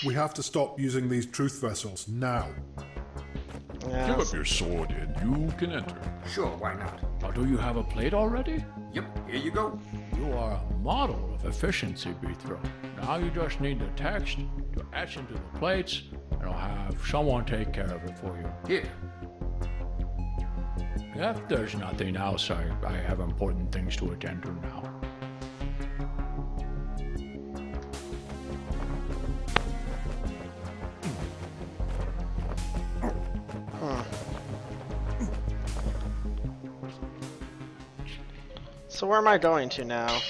We have to stop using these truth vessels now. Yeah, Give up your sword and you can enter. Sure, why not? Do you have a plate already? Yep, here you go. You are a model of efficiency, Bethro. Now you just need the text to etch into the plates, and I'll have someone take care of it for you. Here. If there's nothing else, I have important things to attend to now. So where am I going to now?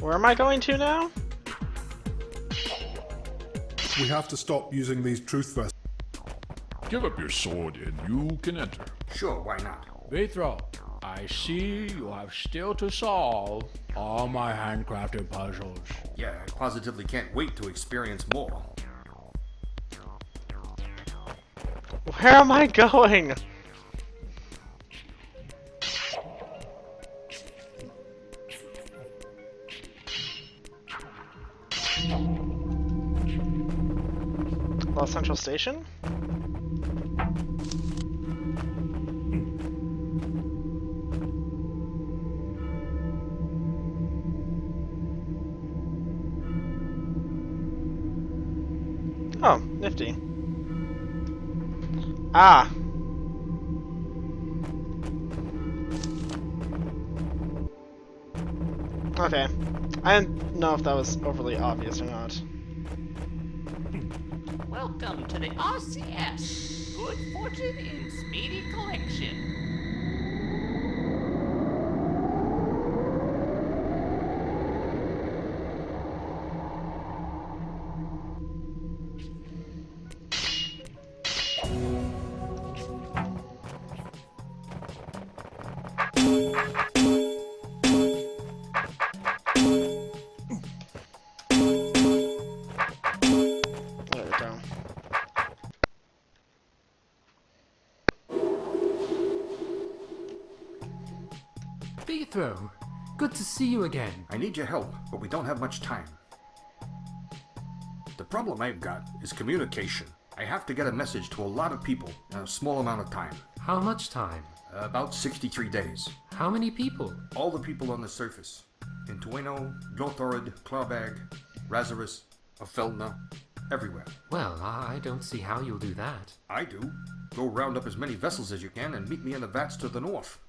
Where am I going to now? We have to stop using these truth vessels. Give up your sword and you can enter. Sure, why not? Bethro, I see you have still to solve all my handcrafted puzzles. Yeah, I positively can't wait to experience more. Where am I going? Los Central Station? Oh, nifty. Ah. Okay. I didn't know if that was overly obvious or not. Welcome to the RCS. Good fortune in speedy collection. There we go. Bethro, good to see you again. I need your help, but we don't have much time. The problem I've got is communication. I have to get a message to a lot of people in a small amount of time. How much time? About 63 days. How many people? All the people on the surface. In Tueno, DROD, Clawbag, Razarus, Afelna, everywhere. Well, I don't see how you'll do that. I do. Go round up as many vessels as you can and meet me in the vats to the north.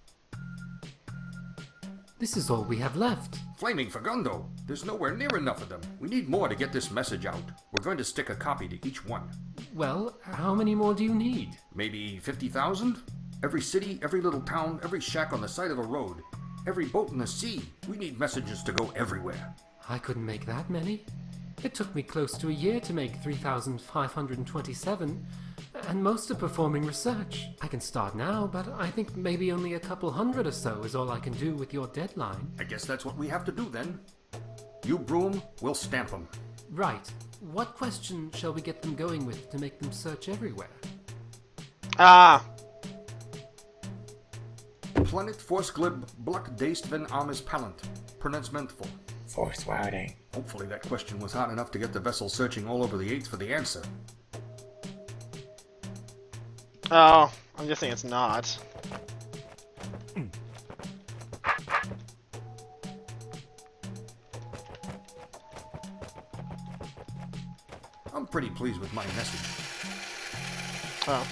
This is all we have left. Flaming Fagundo! There's nowhere near enough of them. We need more to get this message out. We're going to stick a copy to each one. Well, how many more do you need? Maybe 50,000? Every city, every little town, every shack on the side of a road, every boat in the sea. We need messages to go everywhere. I couldn't make that many. It took me close to a year to make 3,527, and most are performing research. I can start now, but I think maybe only a couple hundred or so is all I can do with your deadline. I guess that's what we have to do then. You brew 'em, we'll stamp 'em. Right. What question shall we get them going with to make them search everywhere? Ah. Planet Forsglib Bluck Daystven Amis Palant. Pronunciamentful. Forswording. Hopefully that question was hard enough to get the vessel searching all over the 8th for the answer. Oh, I'm guessing it's not. I'm pretty pleased with my message. Oh.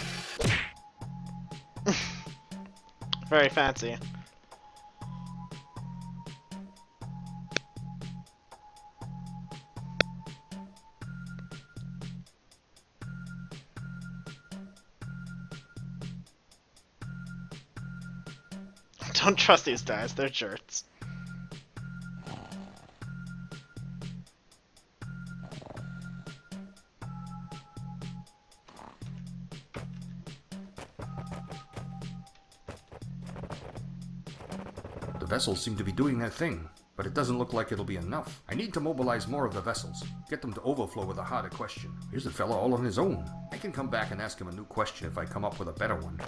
Very fancy. Don't trust these guys, they're jerks. vessels seem to be doing their thing, but it doesn't look like it'll be enough. I need to mobilize more of the vessels, get them to overflow with a harder question. Here's a fella all on his own. I can come back and ask him a new question if I come up with a better one.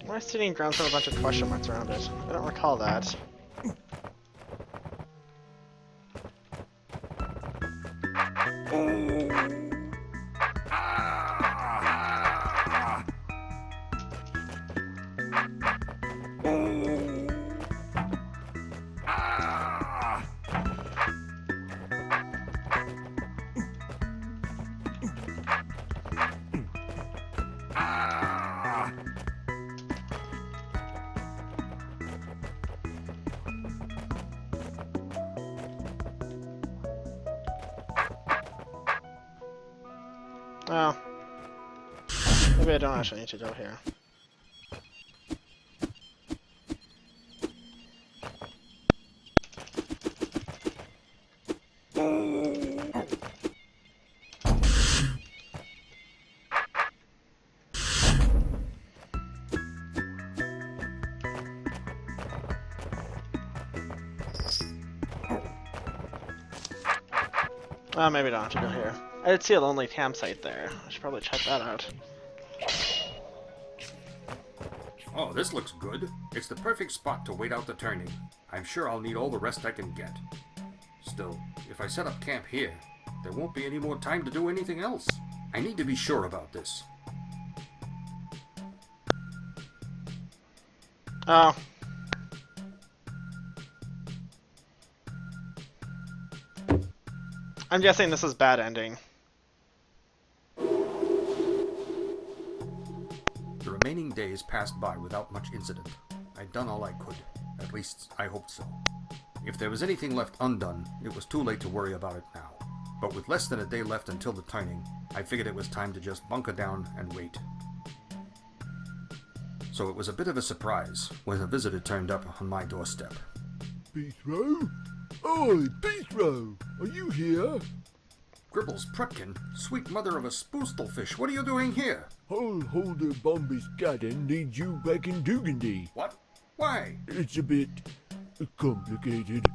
Why is sitting grounds have a bunch of question marks around it? I don't recall that. Oh. Maybe I don't actually need to go here. Oh, maybe I don't have to go here. I did see a lonely campsite there. I should probably check that out. Oh, this looks good. It's the perfect spot to wait out the turning. I'm sure I'll need all the rest I can get. Still, if I set up camp here, there won't be any more time to do anything else. I need to be sure about this. Oh. I'm guessing this is bad ending. The remaining days passed by without much incident. I'd done all I could. At least, I hoped so. If there was anything left undone, it was too late to worry about it now. But with less than a day left until the turning, I figured it was time to just bunker down and wait. So it was a bit of a surprise when a visitor turned up on my doorstep. Beethrow? Oi, Beethrow! Are you here? Gribbles Prutkin, sweet mother of a spoostelfish, what are you doing here? Holder Bombus Gadden needs you back in Dugandy. What? Why? It's a bit complicated.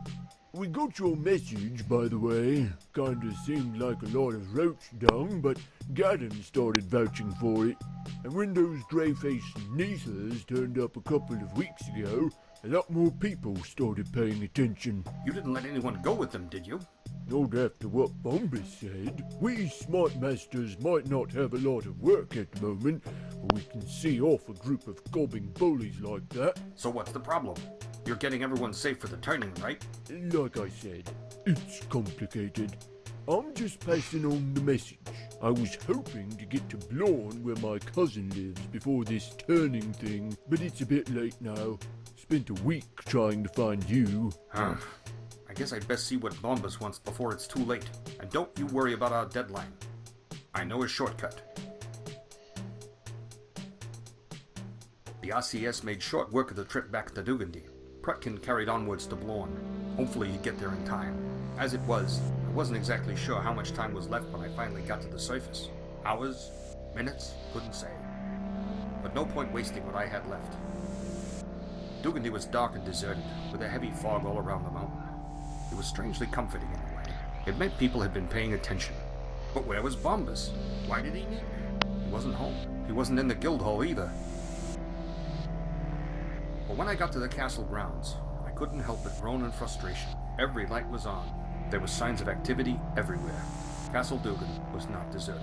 We got your message, by the way. Kinda seemed like a lot of roach dung, but Gadden started vouching for it. And when those grey-faced Neethers turned up a couple of weeks ago, a lot more people started paying attention. You didn't let anyone go with them, did you? Not after what Bombus said. We smart masters might not have a lot of work at the moment, but we can see off a group of gobbing bullies like that. So what's the problem? You're getting everyone safe for the turning, right? Like I said, it's complicated. I'm just passing on the message. I was hoping to get to Blorn where my cousin lives before this turning thing, but it's a bit late now. Spent a week trying to find you. I guess I'd best see what Bombus wants before it's too late. And don't you worry about our deadline. I know a shortcut. The RCS made short work of the trip back to Dugandy. Prutkin carried onwards to Blorn. Hopefully he'd get there in time. As it was, I wasn't exactly sure how much time was left when I finally got to the surface. Hours? Minutes? Couldn't say. But no point wasting what I had left. Dugandy was dark and deserted, with a heavy fog all around the mountain. It was strangely comforting in a way. It meant people had been paying attention. But where was Bombus? Why did he need me? He wasn't home. He wasn't in the guild hall either. But when I got to the castle grounds, I couldn't help but groan in frustration. Every light was on. There were signs of activity everywhere. Castle Dugan was not deserted.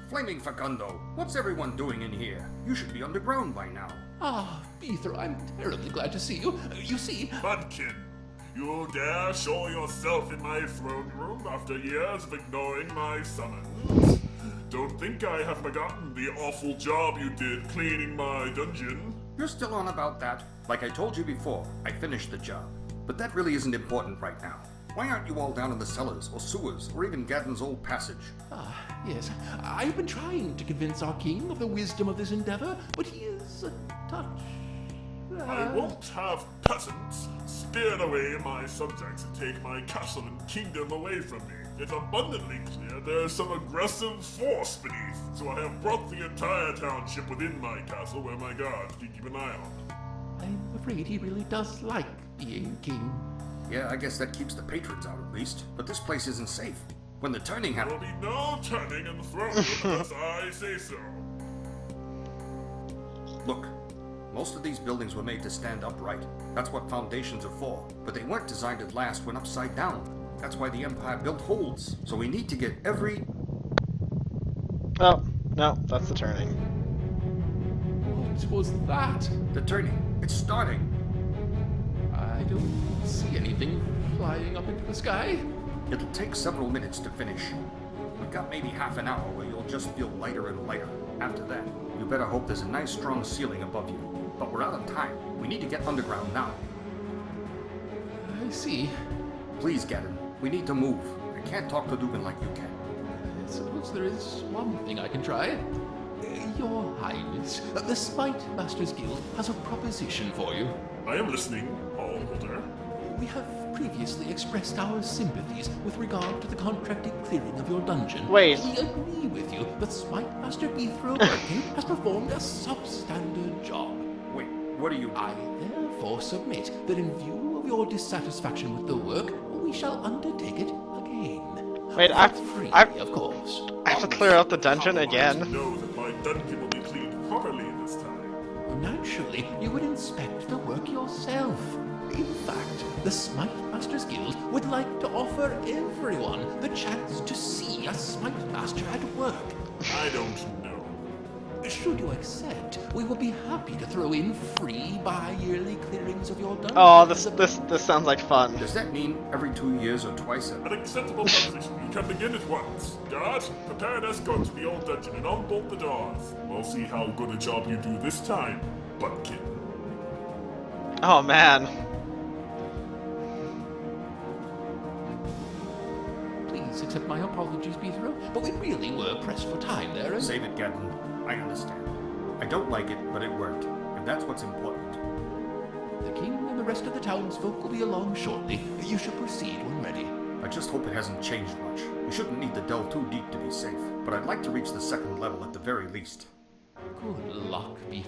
Flaming Facundo, what's everyone doing in here? You should be underground by now. Ah, Beether, I'm terribly glad to see you. You see, Budkin, you dare show yourself in my throne room after years of ignoring my summons? Don't think I have forgotten the awful job you did cleaning my dungeon. You're still on about that? Like I told you before, I finished the job. But that really isn't important right now. Why aren't you all down in the cellars, or sewers, or even Gadden's old passage? Ah, yes. I've been trying to convince our king of the wisdom of this endeavor, but he is a touch. I won't have peasants steal away my subjects and take my castle and kingdom away from me. It's abundantly clear there is some aggressive force beneath, so I have brought the entire township within my castle where my guards can keep an eye on. I'm afraid he really does like being king. Yeah, I guess that keeps the patrons out at least. But this place isn't safe. When the turning There will happens... be no turning in the throne room unless I say so. Look, most of these buildings were made to stand upright. That's what foundations are for. But they weren't designed to last when upside down. That's why the Empire built holds. So we need to get every... Oh, no, that's the turning. What was that? The turning. It's starting. I don't see anything flying up into the sky. It'll take several minutes to finish. We've got maybe half an hour where you'll just feel lighter and lighter. After that, you better hope there's a nice strong ceiling above you. But we're out of time. We need to get underground now. I see. Please, Gadden. We need to move. I can't talk to Dugan like you can. I suppose there is one thing I can try. Your Highness, the Smite Masters Guild has a proposition for you. I am listening, Hall Holder. We have previously expressed our sympathies with regard to the contracted clearing of your dungeon. Wait. We agree with you that Smite Master Bethro Birkin has performed a substandard job. Wait, what are you doing? I therefore submit that in view of your dissatisfaction with the work, we shall undertake it again. Wait, Free, of course. I have to clear out the dungeon again. Know that my dungeon will be cleaned properly this time. Naturally, you would inspect the work yourself. In fact, the Smite Masters Guild would like to offer everyone the chance to see a Smite Master at work. I don't know. Should you accept, we will be happy to throw in free bi-yearly clearings of your dungeon. Oh, this sounds like fun. Does that mean every 2 years or twice a... An acceptable proposition. You can begin at once. Guard, prepare an escort to the old dungeon and unbolt the doors. We'll see how good a job you do this time, Buttkin. Oh man. Please accept my apologies, Bethro, but we really were pressed for time there, and... Save it, Gadden. I understand. I don't like it, but it worked. And that's what's important. The king and the rest of the townsfolk will be along shortly. You should proceed when ready. I just hope it hasn't changed much. We shouldn't need to delve too deep to be safe. But I'd like to reach the second level at the very least. Good luck, Bethro.